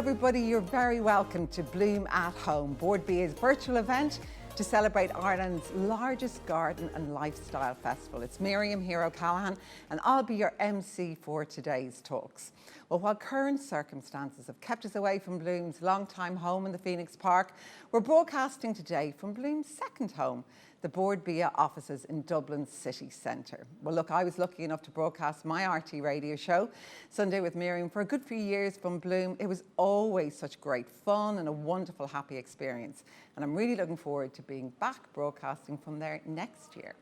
everybody, you're very welcome to Bloom at Home, Board BA's virtual event to celebrate Ireland's largest garden and lifestyle festival. It's Miriam here O'Callaghan and I'll be your MC for today's talks. Well, while current circumstances have kept us away from Bloom's long-time home in the Phoenix Park, we're broadcasting today from Bloom's second home, the Board BA offices in Dublin's city centre. Well, look, I was lucky enough to broadcast my RT radio show, Sunday with Miriam, for a good few years from Bloom. It was always such great fun and a wonderful, happy experience. And I'm really looking forward to being back broadcasting from there next year.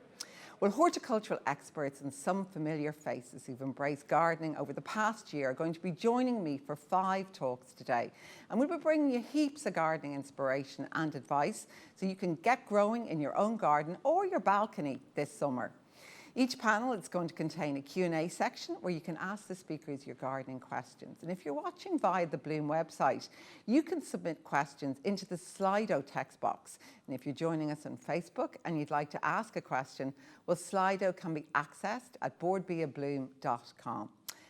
Well, horticultural experts and some familiar faces who've embraced gardening over the past year are going to be joining me for 5 talks today. And we'll be bringing you heaps of gardening inspiration and advice so you can get growing in your own garden or your balcony this summer. Each panel is going to contain a Q&A section where you can ask the speakers your gardening questions. And if you're watching via the Bloom website, you can submit questions into the Slido text box. And if you're joining us on Facebook and you'd like to ask a question, well, Slido can be accessed at boardbeabloom.com.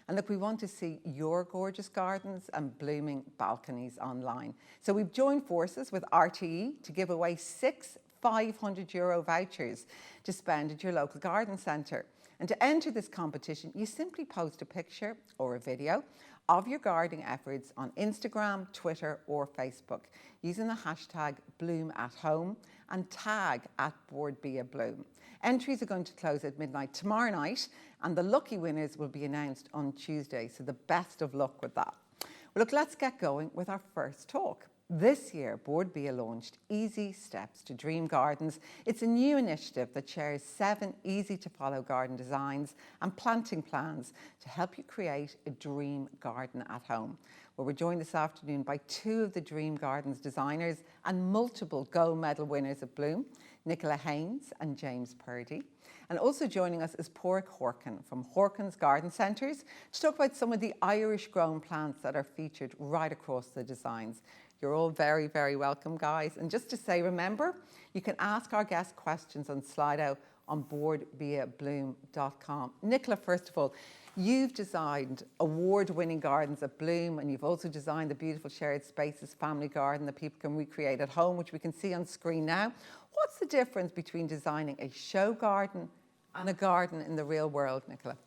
And look, we want to see your gorgeous gardens and blooming balconies online. So we've joined forces with RTE to give away 6 €500 vouchers to spend at your local garden centre. And to enter this competition, you simply post a picture or a video of your gardening efforts on Instagram, Twitter or Facebook using the hashtag #BloomAtHome and tag @BoardBeaBloom. Entries are going to close at midnight tomorrow night and the lucky winners will be announced on Tuesday, so the best of luck with that. Well, look, let's get going with our first talk. This year, Board BA launched Easy Steps to Dream Gardens. It's a new initiative that shares 7 easy-to-follow garden designs and planting plans to help you create a dream garden at home. Well, we're joined this afternoon by 2 of the Dream Gardens designers and multiple gold medal winners at Bloom, Nicola Haines and James Purdy. And also joining us is Paraic Horkan from Horkan's Garden Centres to talk about some of the Irish-grown plants that are featured right across the designs. You're all very, very welcome, guys. And just to say, remember, you can ask our guest questions on Slido on boardbeabloom.com. Nicola, first of all, you've designed award-winning gardens at Bloom, and you've also designed the beautiful shared spaces family garden that people can recreate at home, which we can see on screen now. What's the difference between designing a show garden and a garden in the real world, Nicola?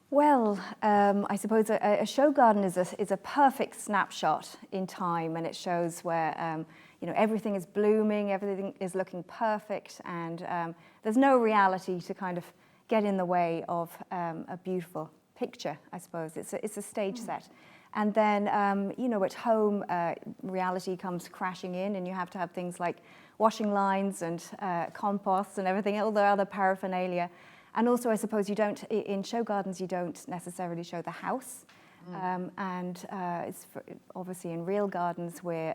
Well, I suppose a show garden is a perfect snapshot in time, and it shows where everything is blooming, everything is looking perfect, and there's no reality to kind of get in the way of a beautiful picture. I suppose it's a stage set, and then at home reality comes crashing in, and you have to have things like washing lines and compost and everything, all the other paraphernalia. And also, I suppose in show gardens, you don't necessarily show the house. It's obviously in real gardens where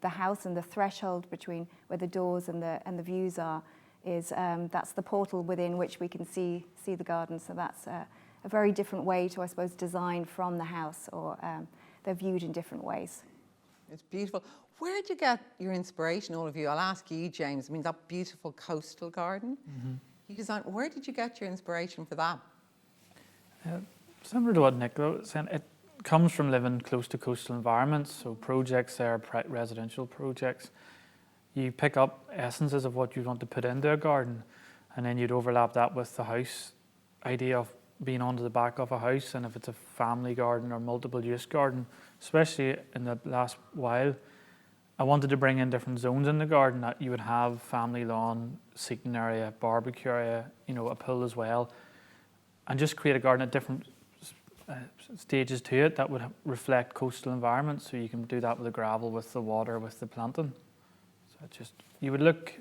the house and the threshold between where the doors and the views are that's the portal within which we can see the garden. So that's a very different way to, I suppose, design from the house, or they're viewed in different ways. It's beautiful. Where did you get your inspiration, all of you? I'll ask you, James. I mean, that beautiful coastal garden. You designed. Where did you get your inspiration for that? Similar to what Nicola was saying, it comes from living close to coastal environments. So projects there, residential projects, you pick up essences of what you want to put into a garden, and then you'd overlap that with the house idea of being onto the back of a house. And if it's a family garden or multiple use garden, especially in the last while, I wanted to bring in different zones in the garden, that you would have family lawn, seating area, barbecue area, a pool as well, and just create a garden at different stages to it that would reflect coastal environments. So you can do that with the gravel, with the water, with the planting. So you would look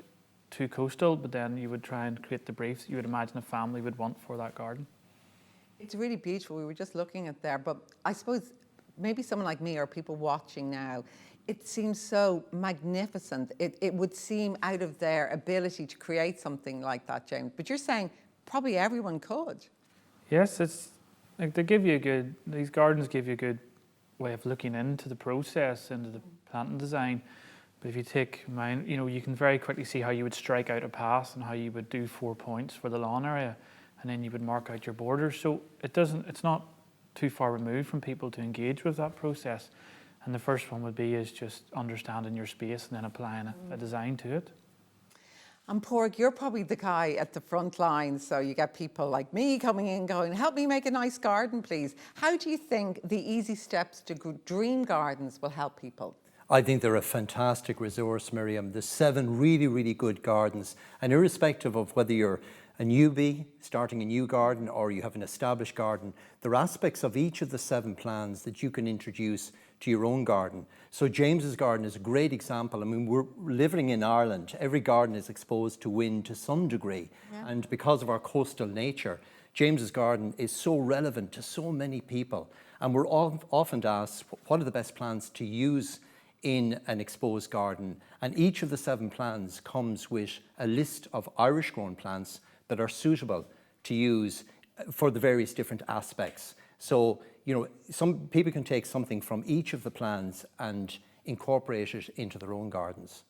too coastal, but then you would try and create the briefs you would imagine a family would want for that garden. It's really beautiful. We were just looking at there, but I suppose maybe someone like me or people watching now, it seems so magnificent. It would seem out of their ability to create something like that, James. But you're saying probably everyone could. Yes, it's like these gardens give you a good way of looking into the process, into the planting design. But if you take mine, you can very quickly see how you would strike out a path and how you would do 4 points for the lawn area, and then you would mark out your borders. So it's not too far removed from people to engage with that process. And the first one would be is just understanding your space and then applying a design to it. And Paraic, you're probably the guy at the front line, so you get people like me coming in going, help me make a nice garden, please. How do you think the easy steps to dream gardens will help people? I think they're a fantastic resource, Miriam. There's 7 really, really good gardens, and irrespective of whether you're a newbie starting a new garden or you have an established garden, there are aspects of each of the 7 plans that you can introduce to your own garden. So James's garden is a great example. I mean, we're living in Ireland. Every garden is exposed to wind to some degree. Yeah. And because of our coastal nature, James's garden is so relevant to so many people. And we're often asked, what are the best plants to use in an exposed garden? And each of the 7 plans comes with a list of Irish grown plants that are suitable to use for the various different aspects. So, you know, some people can take something from each of the plans and incorporate it into their own gardens.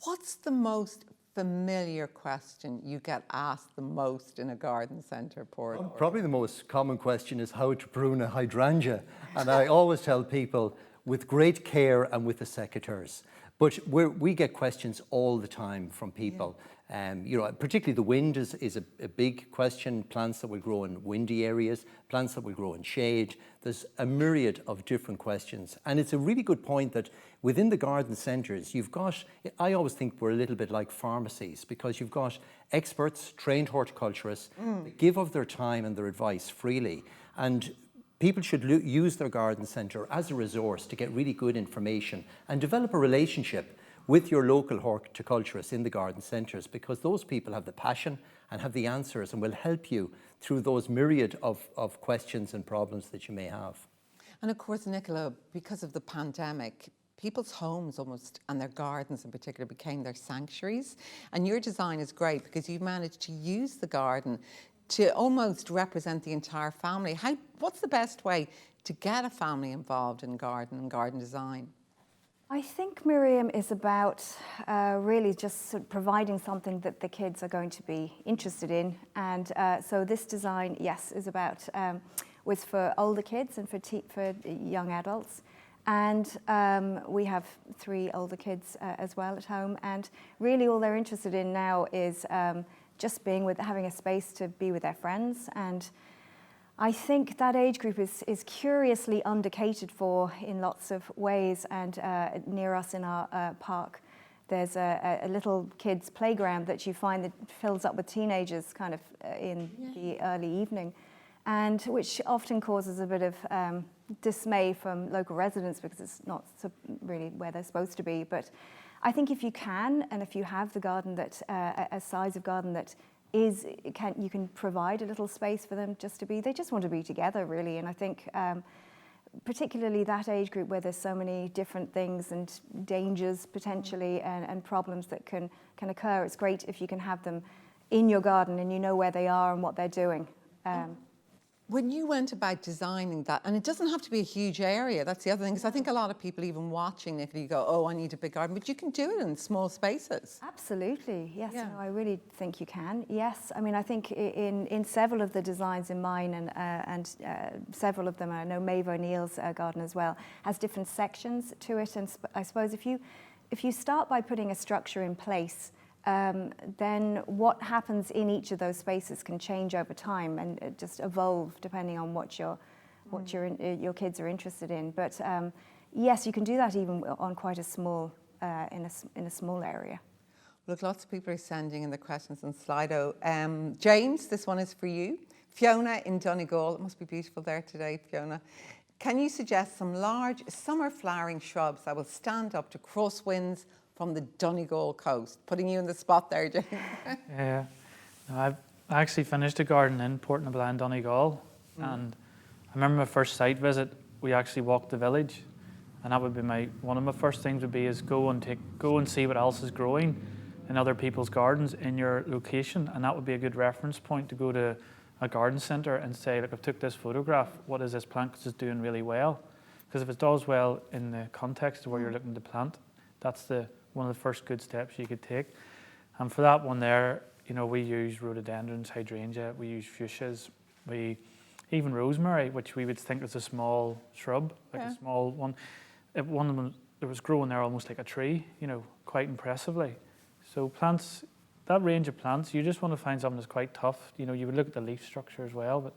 What's the most familiar question you get asked the most in a garden centre, Paraic? Probably the most common question is how to prune a hydrangea. And I always tell people, with great care and with the secateurs. But we get questions all the time from people. You know, particularly the wind is a big question. Plants that will grow in windy areas, plants that will grow in shade. There's a myriad of different questions. And it's a really good point that within the garden centres, you've got, I always think we're a little bit like pharmacies, because you've got experts, trained horticulturists, that give of their time and their advice freely. And people should use their garden centre as a resource to get really good information and develop a relationship with your local horticulturists in the garden centres, because those people have the passion and have the answers and will help you through those myriad of questions and problems that you may have. And of course, Nicola, because of the pandemic, people's homes almost, and their gardens in particular, became their sanctuaries. And your design is great because you've managed to use the garden to almost represent the entire family. What's the best way to get a family involved in garden and garden design? I think Miriam is about really just sort of providing something that the kids are going to be interested in. And so this design, yes, is about, was for older kids and for young adults. And we have 3 older kids as well at home. And really all they're interested in now is just having a space to be with their friends. And I think that age group is curiously undercatered for in lots of ways. And near us in our park, there's a little kids' playground that you find that fills up with teenagers kind of in the early evening, and which often causes a bit of dismay from local residents because it's not really where they're supposed to be. But I think if you can, and if you have the garden that a size of garden that you can provide a little space for them they just want to be together really. And I think particularly that age group where there's so many different things and dangers potentially and problems that can occur, it's great if you can have them in your garden and you know where they are and what they're doing. When you went about designing that, and it doesn't have to be a huge area, that's the other thing, because I think a lot of people even watching, if you go, oh, I need a big garden, but you can do it in small spaces. Absolutely, yes, no, I really think you can, yes. I mean, I think in several of the designs in mine and several of them, I know Maeve O'Neill's garden as well, has different sections to it, and I suppose if you start by putting a structure in place, then what happens in each of those spaces can change over time and just evolve depending on what your kids are interested in. But yes, you can do that even on quite a small in a small area. Look, lots of people are sending in the questions on Slido. James, this one is for you. Fiona in Donegal, it must be beautiful there today, Fiona. Can you suggest some large summer flowering shrubs that will stand up to crosswinds from the Donegal coast? Putting you in the spot there, James. Yeah, no, I've actually finished a garden in Portnablane, Donegal, and I remember my first site visit. We actually walked the village, and that would be one of my first things would be is go and see what else is growing in other people's gardens in your location, and that would be a good reference point to go to a garden centre and say, look, I've took this photograph. What is this plant? Because it's doing really well. Because if it does well in the context of where you're looking to plant, that's one of the first good steps you could take. And for that one there, you know, we use rhododendrons, hydrangea, we use fuchsias, even rosemary, which we would think is a small shrub, like a small one. one of them, it was growing there almost like a tree, quite impressively. So plants, that range of plants, you just want to find something that's quite tough. You would look at the leaf structure as well, but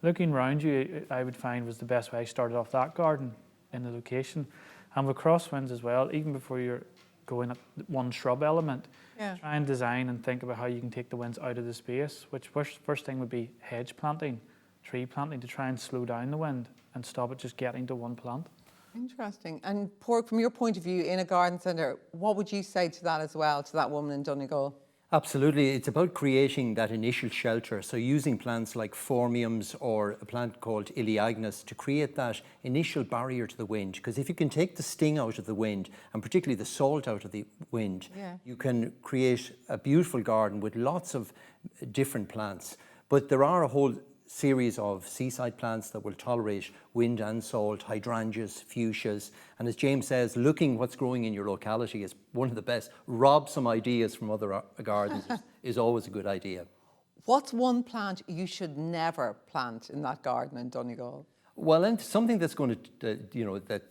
looking around you, I would find was the best way I started off that garden in the location. And with crosswinds as well, even before you're going at one shrub element, try and design and think about how you can take the winds out of the space, which first thing would be hedge planting, tree planting, to try and slow down the wind and stop it just getting to one plant. Interesting. And Paraic, from your point of view in a garden centre, what would you say to that as well, to that woman in Donegal? Absolutely. It's about creating that initial shelter. So using plants like phormiums or a plant called Iliagnus to create that initial barrier to the wind. Because if you can take the sting out of the wind, and particularly the salt out of the wind, you can create a beautiful garden with lots of different plants. But there are a whole series of seaside plants that will tolerate wind and salt, hydrangeas, fuchsias. And as James says, looking what's growing in your locality is one of the best. Rob some ideas from other gardens is always a good idea. What's one plant you should never plant in that garden in Donegal? Well, and something that's going to,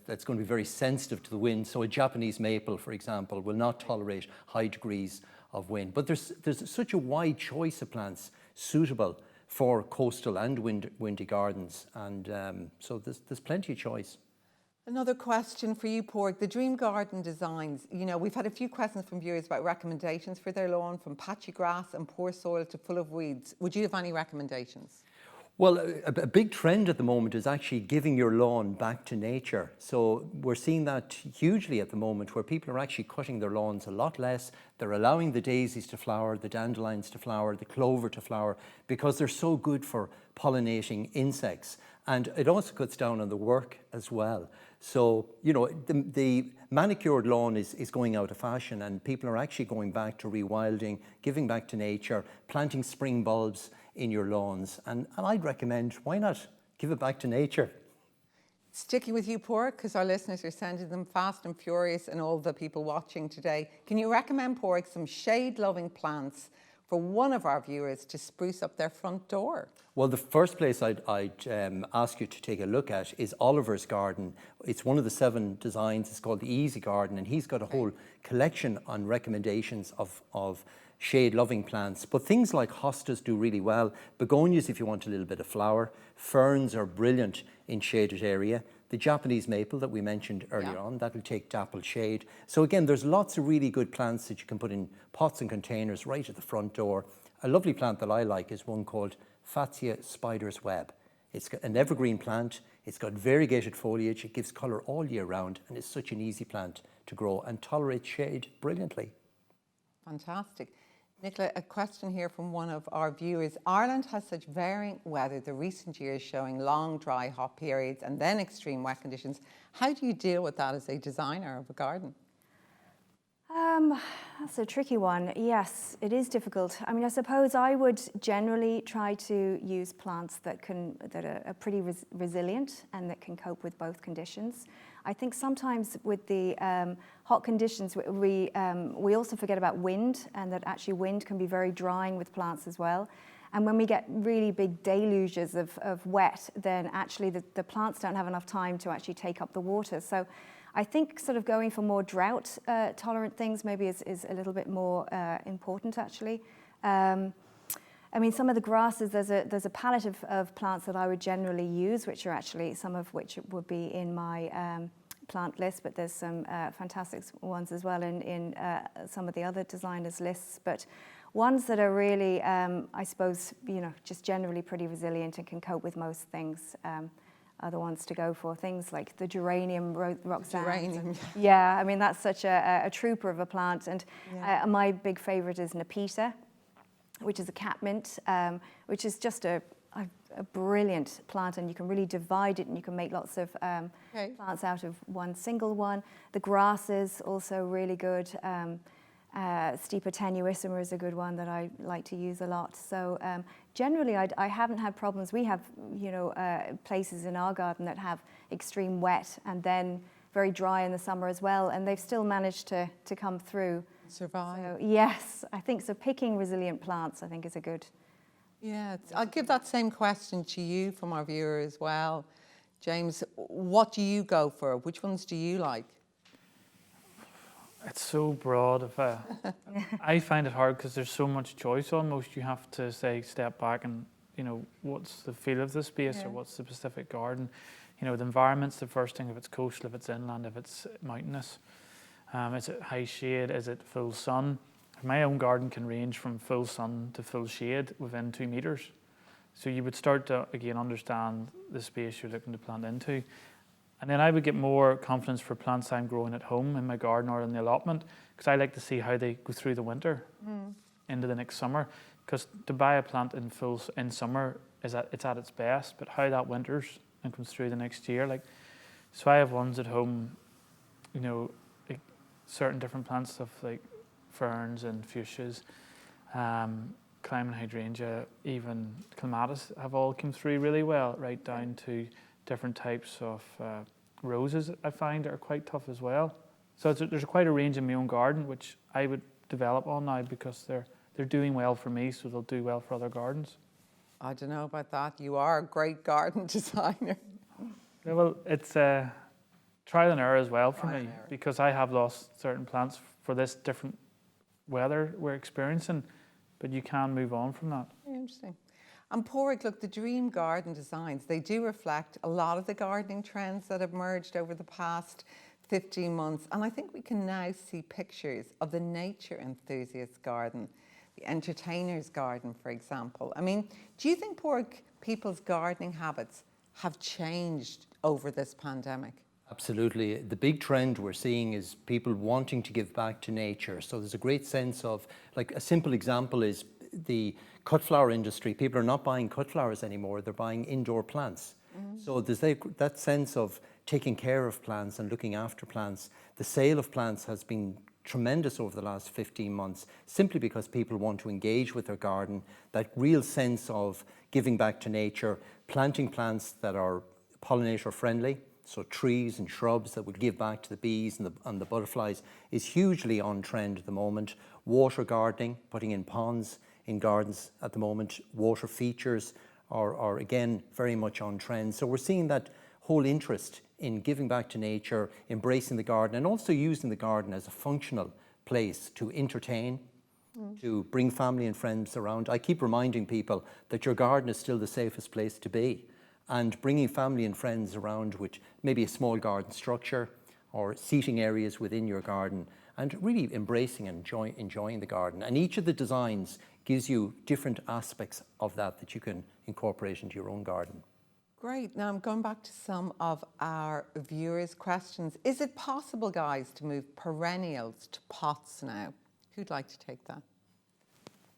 that's going to be very sensitive to the wind. So a Japanese maple, for example, will not tolerate high degrees of wind. But there's such a wide choice of plants suitable for coastal and windy gardens, and so there's plenty of choice. Another question for you, Paraic. The dream garden designs, we've had a few questions from viewers about recommendations for their lawn, from patchy grass and poor soil to full of weeds. Would you have any recommendations? Well, a big trend at the moment is actually giving your lawn back to nature. So we're seeing that hugely at the moment, where people are actually cutting their lawns a lot less. They're allowing the daisies to flower, the dandelions to flower, the clover to flower, because they're so good for pollinating insects. And it also cuts down on the work as well. So, the manicured lawn is going out of fashion, and people are actually going back to rewilding, giving back to nature, planting spring bulbs in your lawns. And I'd recommend, why not give it back to nature? Sticking with you, Paraic, because our listeners are sending them fast and furious, and all the people watching today. Can you recommend, Paraic, some shade-loving plants for one of our viewers to spruce up their front door? Well, the first place I'd ask you to take a look at is Oliver's garden. It's one of the 7 designs. It's called the Easy Garden, and he's got a whole collection on recommendations of shade-loving plants. But things like hostas do really well. Begonias, if you want a little bit of flower. Ferns are brilliant in shaded area. The Japanese maple that we mentioned earlier on, that will take dappled shade. So again, there's lots of really good plants that you can put in pots and containers right at the front door. A lovely plant that I like is one called Fatsia spider's web. It's an evergreen plant. It's got variegated foliage. It gives colour all year round, and it's such an easy plant to grow and tolerates shade brilliantly. Fantastic. Nicola, a question here from one of our viewers. Ireland has such varying weather, the recent years showing long, dry, hot periods and then extreme wet conditions. How do you deal with that as a designer of a garden? That's a tricky one. Yes, it is difficult. I mean, I suppose I would generally try to use plants that are pretty resilient and that can cope with both conditions. I think sometimes with the hot conditions, we also forget about wind, and that actually wind can be very drying with plants as well. And when we get really big deluges of wet, then actually the plants don't have enough time to actually take up the water. So I think sort of going for more drought tolerant things maybe is a little bit more important actually. I mean, some of the grasses, there's a palette of plants that I would generally use, which are actually some of which would be in my plant list, but there's some fantastic ones as well in some of the other designers' lists. But ones that are really, I suppose, just generally pretty resilient and can cope with most things. Are the ones to go for. Things like the geranium, Roxanne. Geranium. Yeah, I mean, that's such a trooper of a plant. And my big favourite is Nepeta, which is a catmint, which is just a brilliant plant, and you can really divide it and you can make lots of plants out of one single one. The grasses also really good. Stipa tenuissima is a good one that I like to use a lot. So generally, I haven't had problems. We have, places in our garden that have extreme wet and then very dry in the summer as well, and they've still managed to come through. Survive. So, yes, I think so. Picking resilient plants, I think, is a good. Yeah, I'll give that same question to you from our viewer as well. James, what do you go for? Which ones do you like? It's so broad. I find it hard because there's so much choice almost. You have to say, step back and, what's the feel of the space or what's the specific garden? The environment's the first thing, if it's coastal, if it's inland, if it's mountainous. Is it high shade? Is it full sun? My own garden can range from full sun to full shade within 2 meters. So you would start to, again, understand the space you're looking to plant into. And then I would get more confidence for plants I'm growing at home in my garden or in the allotment, because I like to see how they go through the winter into the next summer. Because to buy a plant in summer, it's at its best, but how that winters and comes through the next year. So I have ones at home, like certain different plants of like ferns and fuchsias, climbing hydrangea, even clematis have all come through really well, right down to different types of roses I find are quite tough as well. So there's quite a range in my own garden which I would develop on now because they're doing well for me, so they'll do well for other gardens. I don't know about that. You are a great garden designer. Yeah, well, it's trial and error as well for me because I have lost certain plants for this different weather we're experiencing, but you can move on from that. Very interesting. And Paraic, look, the dream garden designs, they do reflect a lot of the gardening trends that have emerged over the past 15 months. And I think we can now see pictures of the nature enthusiast garden, the entertainer's garden, for example. I mean, do you think, Paraic, people's gardening habits have changed over this pandemic? Absolutely. The big trend we're seeing is people wanting to give back to nature. So there's a great sense of, like a simple example is the cut flower industry. People are not buying cut flowers anymore, they're buying indoor plants. So there's that sense of taking care of plants and looking after plants. The sale of plants has been tremendous over the last 15 months, simply because people want to engage with their garden, that real sense of giving back to nature, planting plants that are pollinator friendly, so trees and shrubs that would give back to the bees and the butterflies is hugely on trend at the moment. Water gardening, putting in ponds in gardens at the moment, water features are again very much on trend. So we're seeing that whole interest in giving back to nature, embracing the garden, and also using the garden as a functional place to entertain, to bring family and friends around. I keep reminding people that your garden is still the safest place to be, and bringing family and friends around with maybe a small garden structure or seating areas within your garden, and really embracing and enjoying the garden. And each of the designs gives you different aspects of that you can incorporate into your own garden. Great. Now I'm going back to some of our viewers' questions. Is it possible, guys, to move perennials to pots now? Who'd like to take that?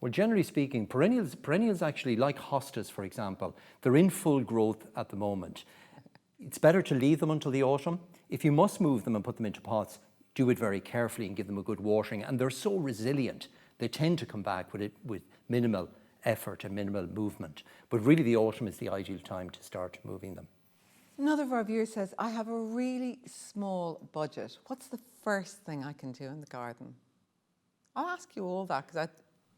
Well, generally speaking, perennials actually, like hostas, for example, they're in full growth at the moment. It's better to leave them until the autumn. If you must move them and put them into pots, do it very carefully and give them a good watering. And they're so resilient, they tend to come back with minimal effort and minimal movement. But really the autumn is the ideal time to start moving them. Another of our viewers says, I have a really small budget. What's the first thing I can do in the garden? I'll ask you all that because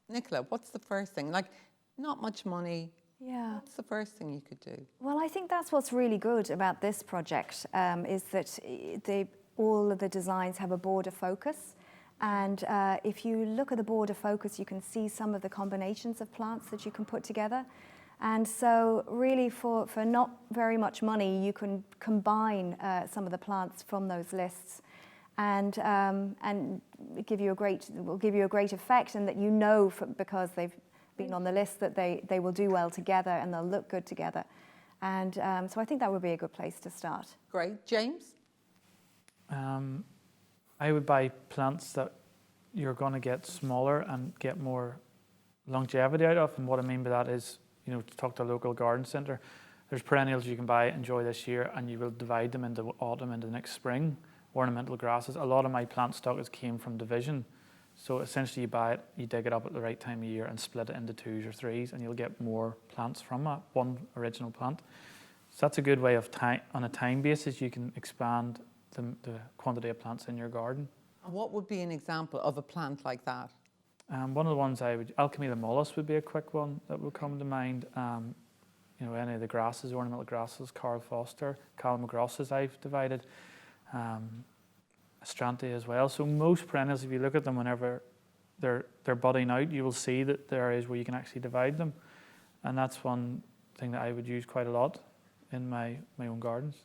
Nicola, what's the first thing? Like, not much money. Yeah. What's the first thing you could do? Well, I think that's what's really good about this project, is that all of the designs have a border focus. And if you look at the border focus, you can see some of the combinations of plants that you can put together. And so really for not very much money, you can combine some of the plants from those lists and give you a great effect, and that because they've been on the list that they will do well together and they'll look good together. And so I think that would be a good place to start. Great. James? I would buy plants that you're going to get smaller and get more longevity out of. And what I mean by that is, to talk to a local garden centre, there's perennials you can buy, enjoy this year, and you will divide them into autumn, into the next spring. Ornamental grasses. A lot of my plant stock came from division. So essentially you buy it, you dig it up at the right time of year and split it into 2s or 3s, and you'll get more plants from that one original plant. So that's a good way of on a time basis, you can expand the quantity of plants in your garden. And what would be an example of a plant like that? One of the ones Alchemy the Mollusk would be a quick one that would come to mind. you know, any of the grasses, ornamental grasses, Carl Foster, Calamagrosses I've divided, Astrantia as well. So most perennials, if you look at them whenever they're budding out, you will see that there are areas where you can actually divide them. And that's one thing that I would use quite a lot in my own gardens.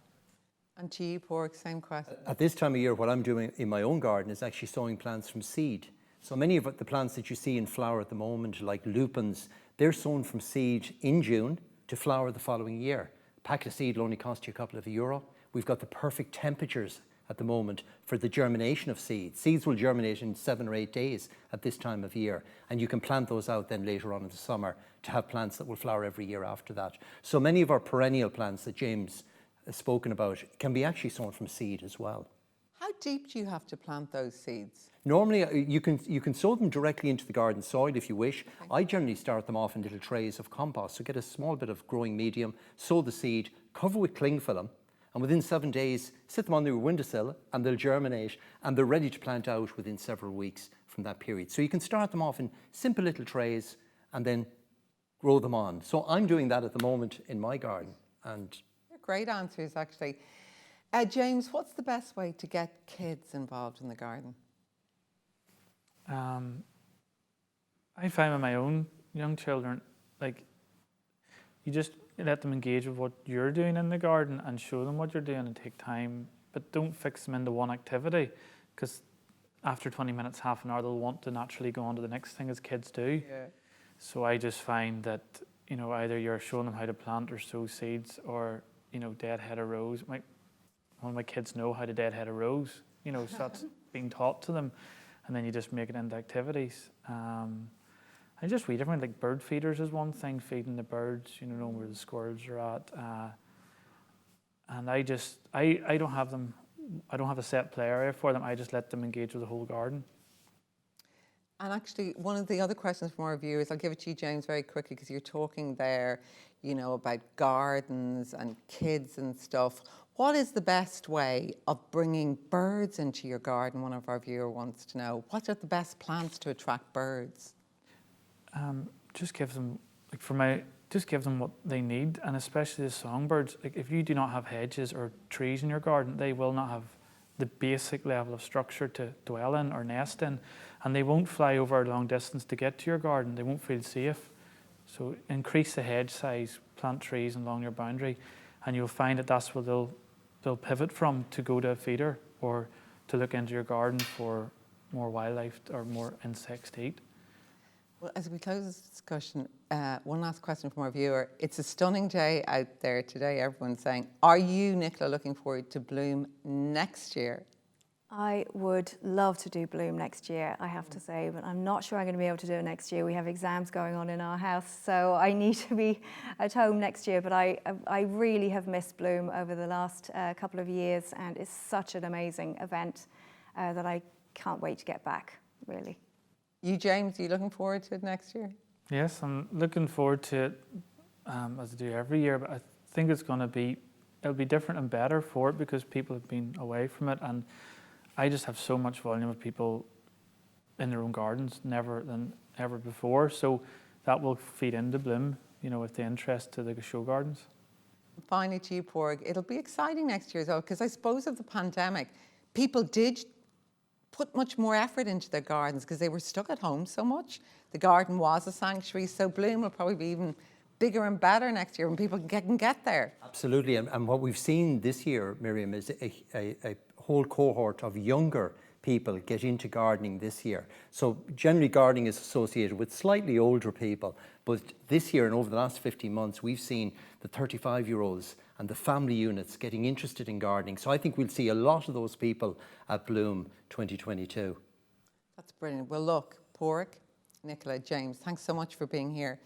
And to you, Paraic, same question. At this time of year, what I'm doing in my own garden is actually sowing plants from seed. So many of the plants that you see in flower at the moment, like lupins, they're sown from seed in June to flower the following year. A packet of seed will only cost you a couple of euro. We've got the perfect temperatures at the moment for the germination of seeds. Seeds will germinate in 7 or 8 days at this time of year, and you can plant those out then later on in the summer to have plants that will flower every year after that. So many of our perennial plants that James has spoken about can be actually sown from seed as well. How deep do you have to plant those seeds? Normally, you can sow them directly into the garden soil if you wish. Okay. I generally start them off in little trays of compost. So get a small bit of growing medium, sow the seed, cover with cling film, and within 7 days, sit them on the windowsill and they'll germinate and they're ready to plant out within several weeks from that period. So you can start them off in simple little trays and then grow them on. So I'm doing that at the moment in my garden. And great answers, actually. James, what's the best way to get kids involved in the garden? I find with my own young children, like, you just let them engage with what you're doing in the garden and show them what you're doing and take time, but don't fix them into one activity, because after 20 minutes, half an hour, they'll want to naturally go on to the next thing, as kids do. Yeah. So I just find that, you know, either you're showing them how to plant or sow seeds, or, you know, deadhead a rose. One of my kids know how to deadhead a rose, you know, so that's being taught to them, and then you just make it into activities. I just read different, like bird feeders is one thing, feeding the birds, you know where the squirrels are at. And I don't have them, I don't have a set play area for them. I just let them engage with the whole garden. And actually, one of the other questions from our viewers, I'll give it to you, James, very quickly, because you're talking there, you know, about gardens and kids and stuff. What is the best way of bringing birds into your garden? One of our viewers wants to know. What are the best plants to attract birds? Just give them, just give them what they need, and especially the songbirds. Like, if you do not have hedges or trees in your garden, they will not have the basic level of structure to dwell in or nest in, and they won't fly over a long distance to get to your garden. They won't feel safe. So increase the hedge size, plant trees along your boundary, and you'll find that that's what they'll pivot from, to go to a feeder or to look into your garden for more wildlife or more insects to eat. Well, as we close this discussion, one last question from our viewer. It's a stunning day out there today, everyone's saying. Are you, Nicola, looking forward to Bloom next year? I would love to do Bloom next year, I have to say, but I'm not sure I'm going to be able to do it next year. We have exams going on in our house, so I need to be at home next year. But I really have missed Bloom over the last couple of years, and it's such an amazing event that I can't wait to get back, really. You, James, are you looking forward to it next year? Yes, I'm looking forward to it, as I do every year, but I think it'll be different and better for it, because people have been away from it, and I just have so much volume of people in their own gardens, never than ever before, so that will feed into Bloom, you know, with the interest to the show gardens. Finally to you, Paraic, it'll be exciting next year as well, because I suppose of the pandemic, people did put much more effort into their gardens because they were stuck at home so much. The garden was a sanctuary, so Bloom will probably be even bigger and better next year when people can get there. Absolutely, and what we've seen this year, Miriam, is a whole cohort of younger people get into gardening this year. So generally gardening is associated with slightly older people, but this year and over the last 15 months, we've seen the 35-year-olds and the family units getting interested in gardening. So I think we'll see a lot of those people at Bloom 2022. That's brilliant. Well, look, Paraic, Nicola, James, thanks so much for being here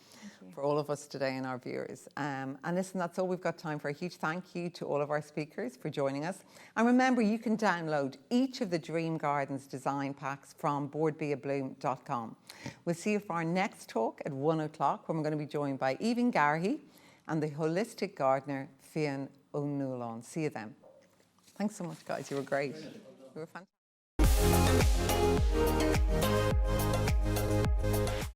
for all of us today and our viewers. And listen, that's all we've got time for. A huge thank you to all of our speakers for joining us. And remember, you can download each of the Dream Gardens design packs from boardbeabloom.com. We'll see you for our next talk at 1 o'clock, when we're going to be joined by Even Garhi and the holistic gardener, Fian O'Nulon. See you then. Thanks so much, guys. You were great. You were fantastic.